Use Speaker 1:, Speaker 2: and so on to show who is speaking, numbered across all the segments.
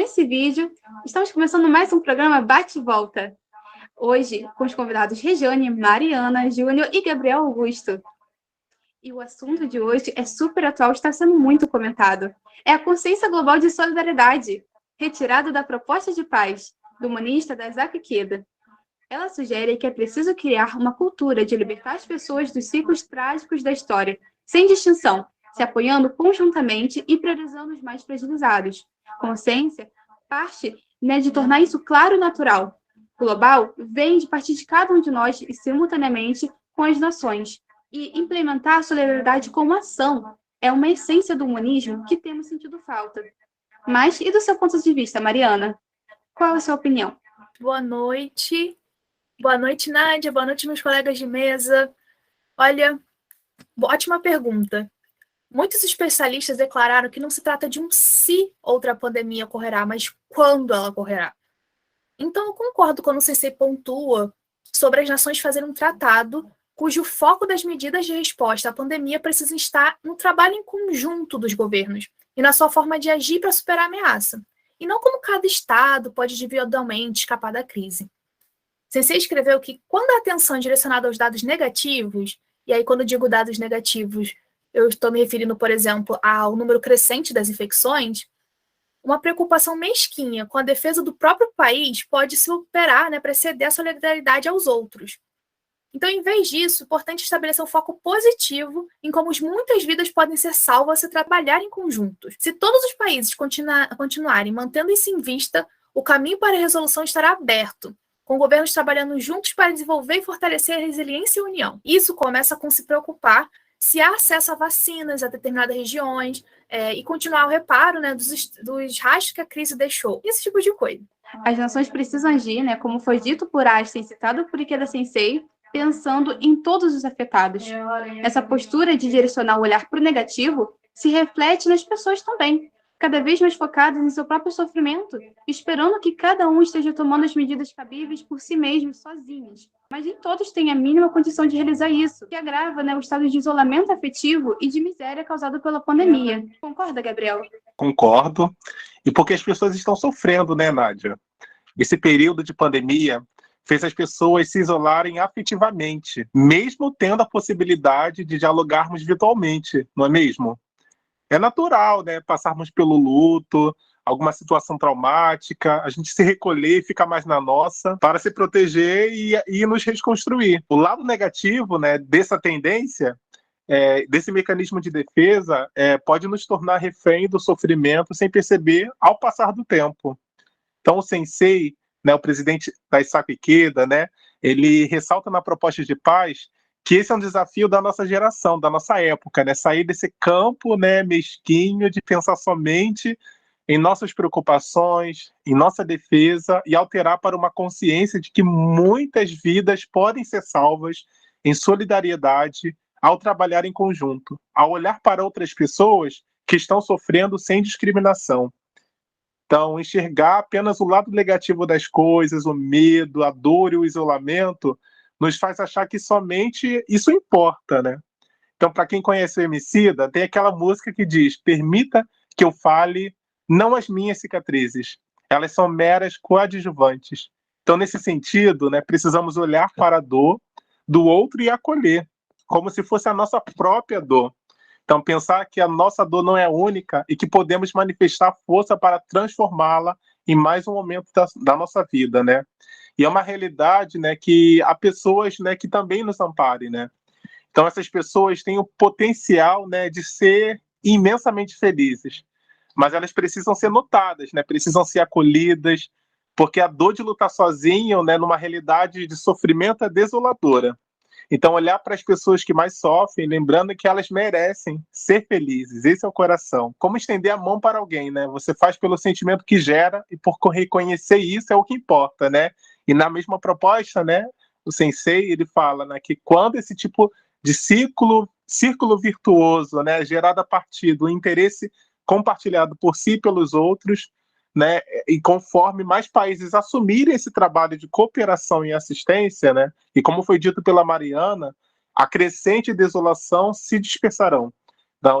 Speaker 1: esse vídeo, estamos começando mais um programa Bate e Volta. Hoje, com os convidados Regiane, Mariana, Júnior e Gabriel Augusto. E o assunto de hoje é super atual e está sendo muito comentado. É a consciência global de solidariedade, retirada da proposta de paz, do humanista Isaac Ikeda. Ela sugere que é preciso criar uma cultura de libertar as pessoas dos ciclos trágicos da história, sem distinção, se apoiando conjuntamente e priorizando os mais fragilizados. Consciência parte de tornar isso claro e natural. Global vem de partir de cada um de nós e simultaneamente com as nações. E implementar a solidariedade como ação é uma essência do humanismo que temos sentido falta. Mas e do seu ponto de vista, Mariana? Qual é a sua opinião?
Speaker 2: Boa noite. Boa noite, Nádia. Boa noite, meus colegas de mesa. Olha, ótima pergunta. Muitos especialistas declararam que não se trata de um se outra pandemia ocorrerá, mas quando ela ocorrerá. Então, eu concordo quando o Sensei pontua sobre as nações fazerem um tratado cujo foco das medidas de resposta à pandemia precisa estar no trabalho em conjunto dos governos e na sua forma de agir para superar a ameaça, e não como cada estado pode individualmente escapar da crise. Sensei escreveu que quando a atenção é direcionada aos dados negativos, e aí quando eu digo dados negativos, eu estou me referindo, por exemplo, ao número crescente das infecções, uma preocupação mesquinha com a defesa do próprio país pode se operar para ceder a solidariedade aos outros. Então, em vez disso, é importante estabelecer um foco positivo em como muitas vidas podem ser salvas se trabalharem conjuntos. Se todos os países continuarem mantendo isso em vista, o caminho para a resolução estará aberto, com governos trabalhando juntos para desenvolver e fortalecer a resiliência e a união. Isso começa com se preocupar se há acesso a vacinas a determinadas regiões e continuar o reparo dos rastros que a crise deixou. Esse tipo de coisa.
Speaker 1: As nações precisam agir, como foi dito por Einstein, citado por Ikeda Sensei, pensando em todos os afetados. Essa postura de direcionar o olhar para o negativo se reflete nas pessoas também, cada vez mais focadas em seu próprio sofrimento, esperando que cada um esteja tomando as medidas cabíveis por si mesmo, sozinhos. Mas nem todos têm a mínima condição de realizar isso, que agrava o estado de isolamento afetivo e de miséria causado pela pandemia. Concorda, Gabriel?
Speaker 3: Concordo. E porque as pessoas estão sofrendo, Nádia? Esse período de pandemia fez as pessoas se isolarem afetivamente, mesmo tendo a possibilidade de dialogarmos virtualmente, não é mesmo? É natural, passarmos pelo luto, alguma situação traumática, a gente se recolher e ficar mais na nossa para se proteger e nos reconstruir. O lado negativo, dessa tendência, desse mecanismo de defesa, pode nos tornar refém do sofrimento sem perceber ao passar do tempo. Então, o Sensei, o presidente Isaac Ikeda, ele ressalta na proposta de paz que esse é um desafio da nossa geração, da nossa época, sair desse campo mesquinho de pensar somente em nossas preocupações, em nossa defesa e alterar para uma consciência de que muitas vidas podem ser salvas em solidariedade ao trabalhar em conjunto, ao olhar para outras pessoas que estão sofrendo sem discriminação. Então, enxergar apenas o lado negativo das coisas, o medo, a dor e o isolamento, nos faz achar que somente isso importa, Então, para quem conhece o Emicida, tem aquela música que diz: permita que eu fale não as minhas cicatrizes, elas são meras coadjuvantes. Então, nesse sentido, precisamos olhar para a dor do outro e acolher, como se fosse a nossa própria dor. Então, pensar que a nossa dor não é única e que podemos manifestar força para transformá-la em mais um momento da nossa vida, E é uma realidade, que há pessoas, que também nos amparem, Então, essas pessoas têm o potencial, de ser imensamente felizes, mas elas precisam ser notadas, precisam ser acolhidas, porque a dor de lutar sozinho, numa realidade de sofrimento é desoladora. Então, olhar para as pessoas que mais sofrem, lembrando que elas merecem ser felizes. Esse é o coração. Como estender a mão para alguém, Você faz pelo sentimento que gera e por reconhecer isso é o que importa, E na mesma proposta, o Sensei, ele fala, que quando esse tipo de círculo virtuoso, gerado a partir do interesse compartilhado por si e pelos outros, e conforme mais países assumirem esse trabalho de cooperação e assistência, e como foi dito pela Mariana, a crescente desolação se dispersarão.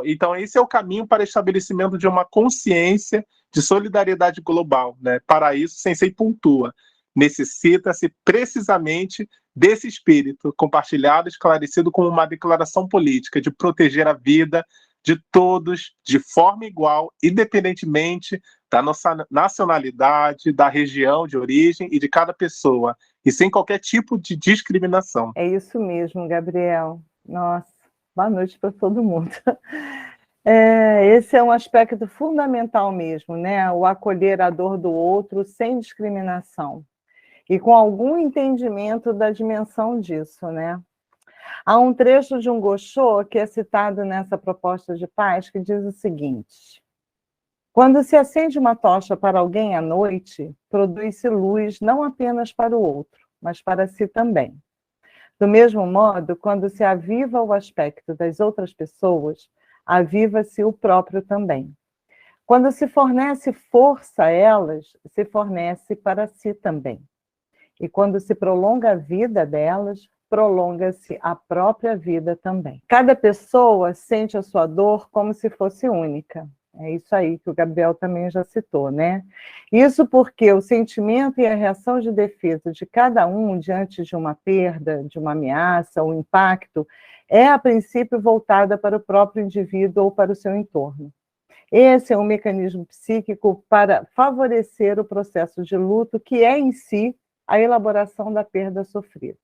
Speaker 3: Então, esse é o caminho para o estabelecimento de uma consciência de solidariedade global, né? Para isso, Sensei pontua, necessita-se precisamente desse espírito compartilhado, esclarecido como uma declaração política de proteger a vida de todos de forma igual, independentemente da nossa nacionalidade, da região de origem e de cada pessoa, e sem qualquer tipo de discriminação.
Speaker 4: É isso mesmo, Gabriel. Nossa, boa noite para todo mundo. Esse é um aspecto fundamental mesmo, né? O acolher a dor do outro sem discriminação e com algum entendimento da dimensão disso, né? Há um trecho de um Gosho que é citado nessa proposta de paz que diz o seguinte: quando se acende uma tocha para alguém à noite, produz-se luz não apenas para o outro, mas para si também. Do mesmo modo, quando se aviva o aspecto das outras pessoas, aviva-se o próprio também. Quando se fornece força a elas, se fornece para si também. E quando se prolonga a vida delas, prolonga-se a própria vida também. Cada pessoa sente a sua dor como se fosse única. É isso aí que o Gabriel também já citou, né? Isso porque o sentimento e a reação de defesa de cada um diante de uma perda, de uma ameaça ou impacto, é a princípio voltada para o próprio indivíduo ou para o seu entorno. Esse é um mecanismo psíquico para favorecer o processo de luto, que é em si a elaboração da perda sofrida.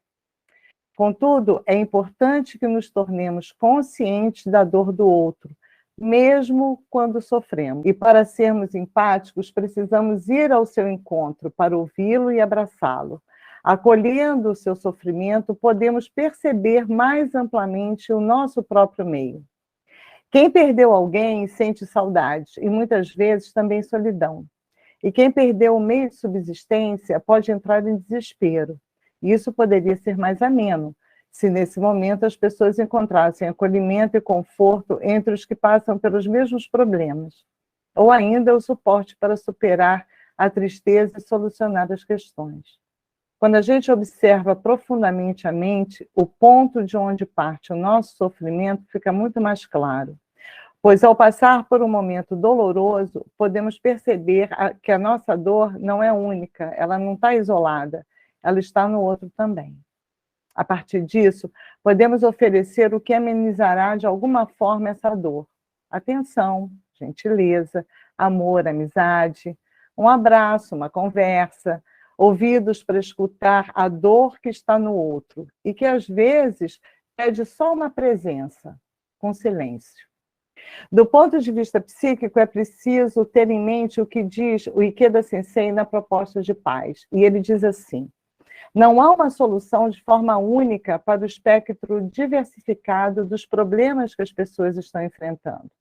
Speaker 4: Contudo, é importante que nos tornemos conscientes da dor do outro, mesmo quando sofremos. E para sermos empáticos, precisamos ir ao seu encontro para ouvi-lo e abraçá-lo. Acolhendo o seu sofrimento, podemos perceber mais amplamente o nosso próprio meio. Quem perdeu alguém sente saudade e muitas vezes também solidão. E quem perdeu o meio de subsistência pode entrar em desespero. Isso poderia ser mais ameno, se nesse momento as pessoas encontrassem acolhimento e conforto entre os que passam pelos mesmos problemas, ou ainda o suporte para superar a tristeza e solucionar as questões. Quando a gente observa profundamente a mente, o ponto de onde parte o nosso sofrimento fica muito mais claro, pois ao passar por um momento doloroso, podemos perceber que a nossa dor não é única, ela não está isolada, ela está no outro também. A partir disso, podemos oferecer o que amenizará de alguma forma essa dor. Atenção, gentileza, amor, amizade, um abraço, uma conversa, ouvidos para escutar a dor que está no outro e que às vezes pede só uma presença, com silêncio. Do ponto de vista psíquico, é preciso ter em mente o que diz o Ikeda Sensei na proposta de paz. E ele diz assim: não há uma solução de forma única para o espectro diversificado dos problemas que as pessoas estão enfrentando.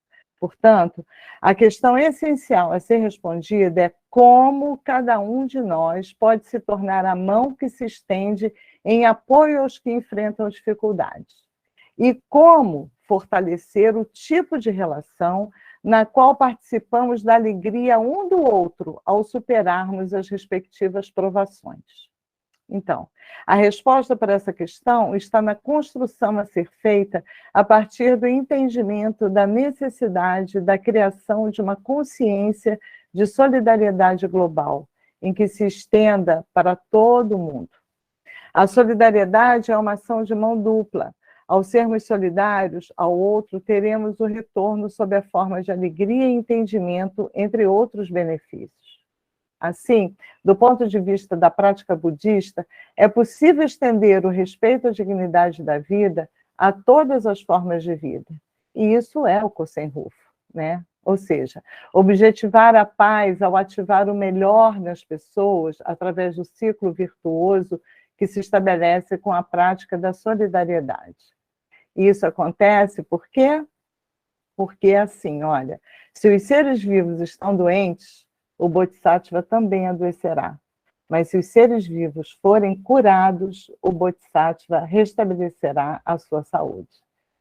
Speaker 4: Portanto, a questão essencial a ser respondida é como cada um de nós pode se tornar a mão que se estende em apoio aos que enfrentam dificuldades. E como fortalecer o tipo de relação na qual participamos da alegria um do outro ao superarmos as respectivas provações. Então, a resposta para essa questão está na construção a ser feita a partir do entendimento da necessidade da criação de uma consciência de solidariedade global, em que se estenda para todo mundo. A solidariedade é uma ação de mão dupla. Ao sermos solidários ao outro, teremos o retorno sob a forma de alegria e entendimento, entre outros benefícios. Assim, do ponto de vista da prática budista, é possível estender o respeito à dignidade da vida a todas as formas de vida. E isso é o Kosen Rufo, né? Ou seja, objetivar a paz ao ativar o melhor nas pessoas através do ciclo virtuoso que se estabelece com a prática da solidariedade. E isso acontece por quê? Porque, assim, olha, se os seres vivos estão doentes, o Bodhisattva também adoecerá. Mas se os seres vivos forem curados, o Bodhisattva restabelecerá a sua saúde.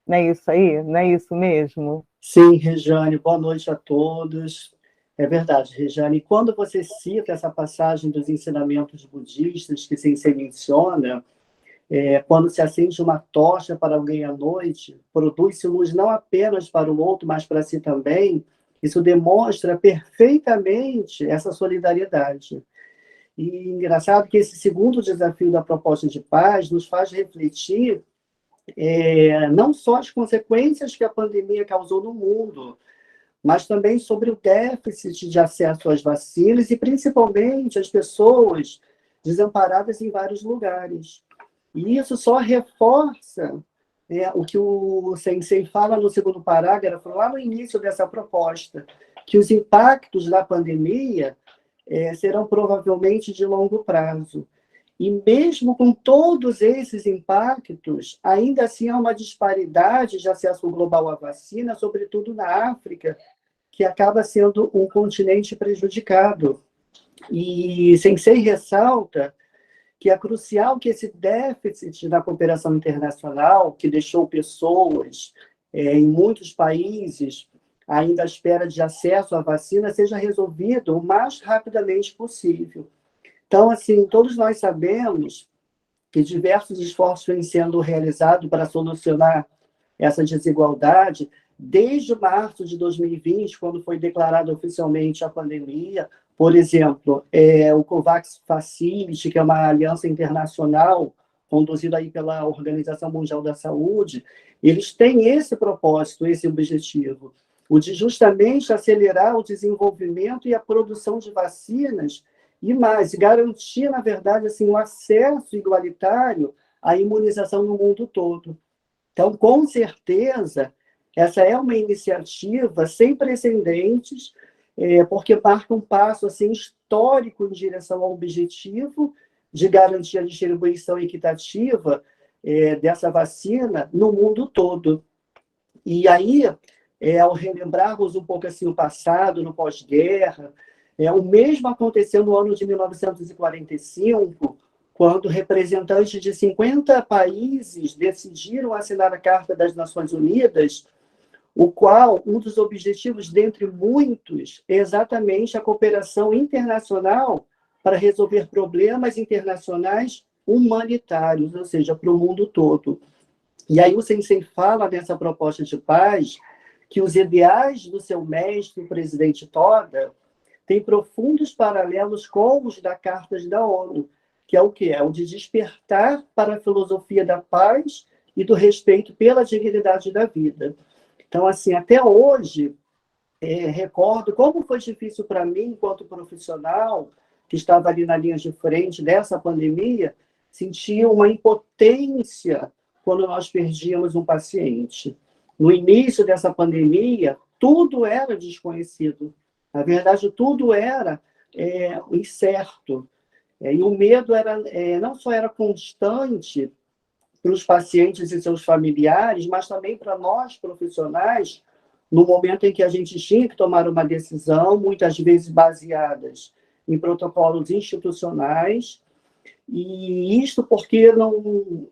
Speaker 4: Não é isso aí? Não é isso mesmo?
Speaker 5: Sim, Rejane, boa noite a todos. É verdade, Rejane. Quando você cita essa passagem dos ensinamentos budistas que se menciona, quando se acende uma tocha para alguém à noite, produz-se luz não apenas para o outro, mas para si também. Isso demonstra perfeitamente essa solidariedade. E engraçado que esse segundo desafio da proposta de paz nos faz refletir não só as consequências que a pandemia causou no mundo, mas também sobre o déficit de acesso às vacinas e, principalmente, as pessoas desamparadas em vários lugares. E isso só reforça o que o Sensei fala no segundo parágrafo, lá no início dessa proposta, que os impactos da pandemia serão provavelmente de longo prazo. E mesmo com todos esses impactos, ainda assim há uma disparidade de acesso global à vacina, sobretudo na África, que acaba sendo um continente prejudicado. E Sensei ressalta que é crucial que esse déficit da cooperação internacional, que deixou pessoas em muitos países ainda à espera de acesso à vacina, seja resolvido o mais rapidamente possível. Então, assim, todos nós sabemos que diversos esforços vêm sendo realizados para solucionar essa desigualdade, desde março de 2020, quando foi declarada oficialmente a pandemia. Por exemplo, o COVAX Facility, que é uma aliança internacional conduzida aí pela Organização Mundial da Saúde, eles têm esse propósito, esse objetivo, o de justamente acelerar o desenvolvimento e a produção de vacinas e mais, garantir, na verdade, assim, um acesso igualitário à imunização no mundo todo. Então, com certeza, essa é uma iniciativa sem precedentes, porque marca um passo assim, histórico em direção ao objetivo de garantir a distribuição equitativa dessa vacina no mundo todo. E aí, ao relembrarmos um pouco assim, o passado, no pós-guerra, o mesmo aconteceu no ano de 1945, quando representantes de 50 países decidiram assinar a Carta das Nações Unidas, o qual, um dos objetivos, dentre muitos, é exatamente a cooperação internacional para resolver problemas internacionais humanitários, ou seja, para o mundo todo. E aí o Sensei fala nessa proposta de paz que os ideais do seu mestre, o presidente Toda, têm profundos paralelos com os da Carta da ONU, que é o quê? É o de despertar para a filosofia da paz e do respeito pela dignidade da vida. Então, assim, até hoje, recordo como foi difícil para mim, enquanto profissional, que estava ali na linha de frente dessa pandemia, sentir uma impotência quando nós perdíamos um paciente. No início dessa pandemia, tudo era desconhecido. Na verdade, tudo era incerto. E o medo não só era constante para os pacientes e seus familiares, mas também para nós, profissionais, no momento em que a gente tinha que tomar uma decisão, muitas vezes baseadas em protocolos institucionais, e isto porque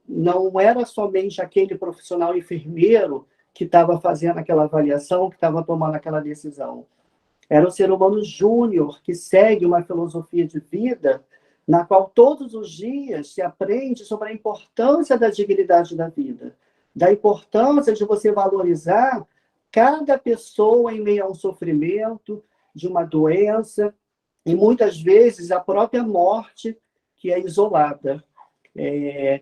Speaker 5: não era somente aquele profissional enfermeiro que estava fazendo aquela avaliação, que estava tomando aquela decisão. Era o ser humano júnior que segue uma filosofia de vida na qual todos os dias se aprende sobre a importância da dignidade da vida, da importância de você valorizar cada pessoa em meio a um sofrimento, de uma doença, e muitas vezes a própria morte, que é isolada.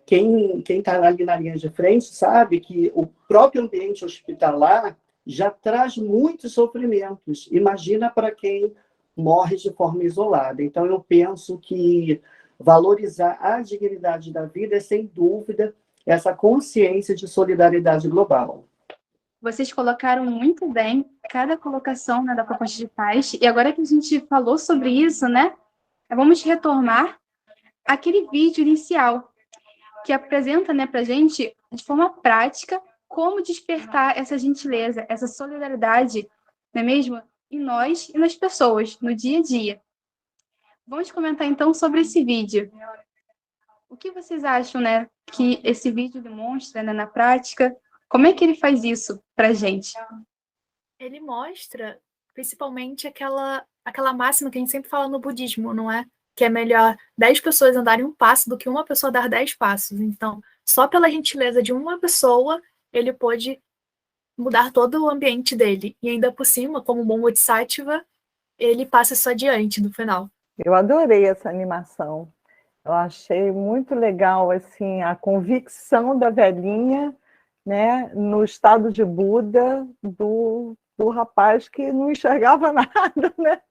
Speaker 5: Quem está ali na linha de frente sabe que o próprio ambiente hospitalar já traz muitos sofrimentos. Imagina para quem morre de forma isolada. Então, eu penso que valorizar a dignidade da vida é, sem dúvida, essa consciência de solidariedade global.
Speaker 1: Vocês colocaram muito bem cada colocação, né, da proposta de paz. E agora que a gente falou sobre isso, né, vamos retomar aquele vídeo inicial que apresenta, né, para a gente, de forma prática, como despertar essa gentileza, essa solidariedade, não é mesmo? Em nós e nas pessoas, no dia a dia. Vamos comentar, então, sobre esse vídeo. O que vocês acham, né, que esse vídeo demonstra, né, na prática? Como é que ele faz isso para a gente?
Speaker 2: Ele mostra, principalmente, aquela máxima que a gente sempre fala no budismo, não é? Que é melhor 10 pessoas andarem um passo do que uma pessoa dar 10 passos. Então, só pela gentileza de uma pessoa, ele pôde mudar todo o ambiente dele. E ainda por cima, como um bom Bodhisattva, ele passa isso adiante no final.
Speaker 4: Eu adorei essa animação. Eu achei muito legal assim, a convicção da velhinha, né, no estado de Buda do rapaz que não enxergava nada, né,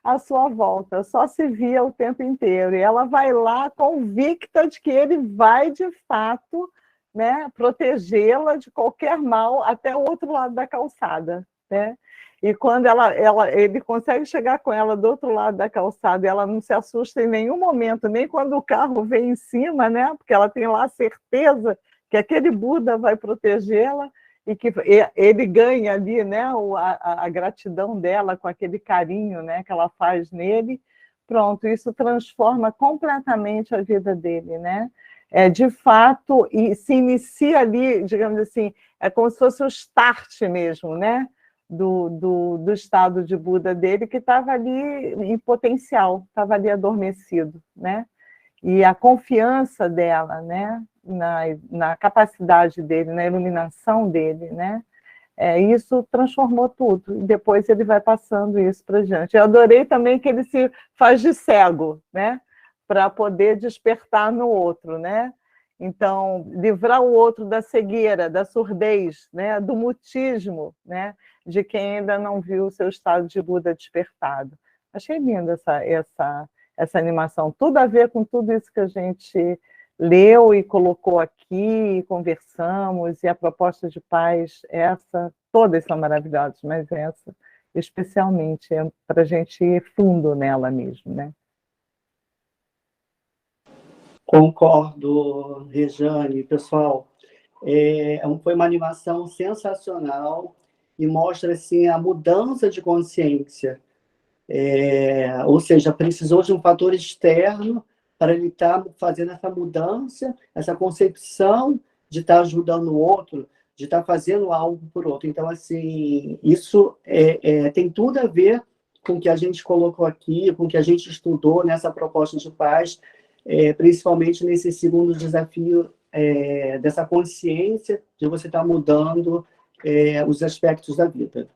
Speaker 4: à sua volta, só se via o tempo inteiro. E ela vai lá convicta de que ele vai, de fato, né, protegê-la de qualquer mal até o outro lado da calçada, né? E quando ele consegue chegar com ela do outro lado da calçada, e ela não se assusta em nenhum momento, nem quando o carro vem em cima, né? Porque ela tem lá a certeza que aquele Buda vai protegê-la e que ele ganha ali, né, a gratidão dela com aquele carinho, né, que ela faz nele. Pronto, isso transforma completamente a vida dele, né? De fato, e se inicia ali, digamos assim, é como se fosse o start mesmo, né? Do estado de Buda dele, que estava ali em potencial, estava ali adormecido, né? E a confiança dela, né? Na capacidade dele, na iluminação dele, né? Isso transformou tudo, e depois ele vai passando isso para diante. Eu adorei também que ele se faz de cego, né? Para poder despertar no outro, né? Então, livrar o outro da cegueira, da surdez, né? Do mutismo, né? De quem ainda não viu o seu estado de Buda despertado. Achei linda essa animação, tudo a ver com tudo isso que a gente leu e colocou aqui, e conversamos, e a proposta de paz, todas são maravilhosas, mas essa especialmente é para a gente ir fundo nela mesmo, né?
Speaker 5: Concordo, Rejane. Pessoal, foi uma animação sensacional e mostra assim, a mudança de consciência. Ou seja, precisou de um fator externo para ele estar fazendo essa mudança, essa concepção de estar ajudando o outro, de estar fazendo algo por outro. Então, assim, isso tem tudo a ver com o que a gente colocou aqui, com o que a gente estudou nessa proposta de paz, principalmente nesse segundo desafio dessa consciência de você estar mudando os aspectos da vida.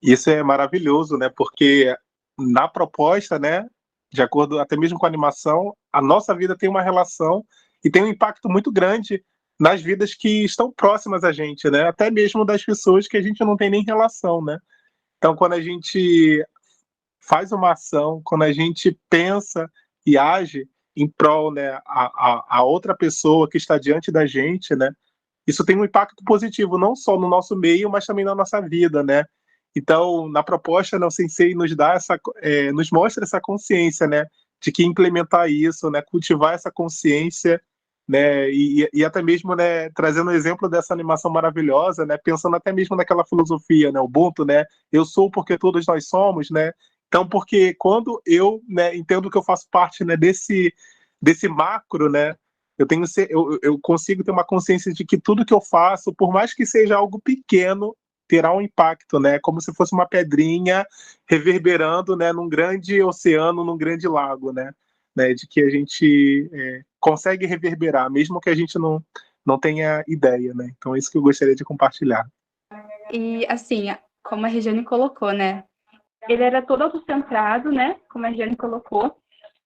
Speaker 3: Isso é maravilhoso, né? Porque na proposta, né, de acordo até mesmo com a animação, a nossa vida tem uma relação e tem um impacto muito grande nas vidas que estão próximas a gente, né? Até mesmo das pessoas que a gente não tem nem relação, né? Então, quando a gente faz uma ação, quando a gente pensa e age em prol, né, a outra pessoa que está diante da gente, né? Isso tem um impacto positivo, não só no nosso meio, mas também na nossa vida, né? Então, na proposta, né, o Sensei nos mostra essa consciência, né, de que implementar isso, né, cultivar essa consciência, né, e até mesmo, né, trazendo o exemplo dessa animação maravilhosa, né, pensando até mesmo naquela filosofia, né, Ubuntu, né, eu sou porque todos nós somos, né. Então, porque quando eu, né, entendo que eu faço parte, né, desse macro, né, eu consigo ter uma consciência de que tudo que eu faço, por mais que seja algo pequeno, terá um impacto, né? Como se fosse uma pedrinha reverberando, né, num grande oceano, num grande lago, né? De que a gente consegue reverberar, mesmo que a gente não tenha ideia, né? Então é isso que eu gostaria de compartilhar.
Speaker 1: E, assim, como a Regiane colocou, né? Ele era todo autocentrado, né? Como a Regiane colocou,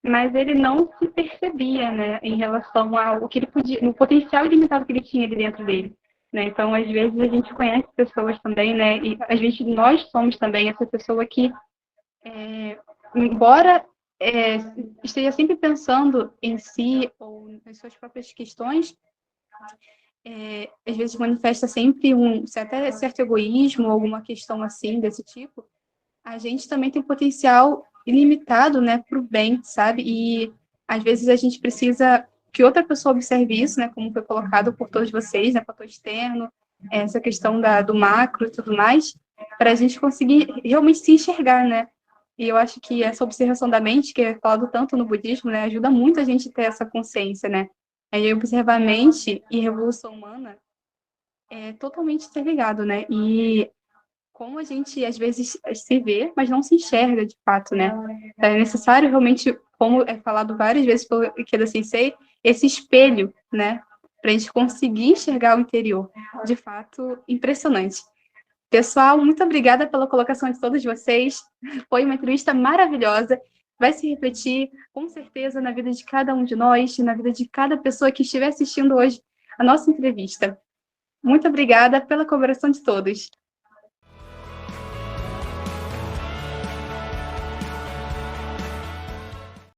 Speaker 1: mas ele não se percebia, né? Em relação ao que ele podia, no potencial ilimitado que ele tinha ali dentro dele. Né? Então, às vezes, a gente conhece pessoas também, né? E às vezes nós somos também essa pessoa que, embora esteja sempre pensando em si ou nas suas próprias questões, às vezes manifesta sempre até certo egoísmo, alguma questão assim, desse tipo. A gente também tem potencial ilimitado, né, para o bem, sabe? E às vezes a gente precisa que outra pessoa observe isso, né, como foi colocado por todos vocês, né, fator externo, essa questão do macro e tudo mais, para a gente conseguir realmente se enxergar, né? E eu acho que essa observação da mente, que é falado tanto no budismo, né, ajuda muito a gente a ter essa consciência, né? Aí observar a mente e revolução humana é totalmente interligado, né? E como a gente, às vezes, se vê, mas não se enxerga de fato, né? É necessário realmente, como é falado várias vezes pelo Ikeda Sensei, esse espelho, né? Para a gente conseguir enxergar o interior. De fato, impressionante. Pessoal, muito obrigada pela colocação de todos vocês. Foi uma entrevista maravilhosa. Vai se refletir, com certeza, na vida de cada um de nós, na vida de cada pessoa que estiver assistindo hoje a nossa entrevista. Muito obrigada pela colaboração de todos.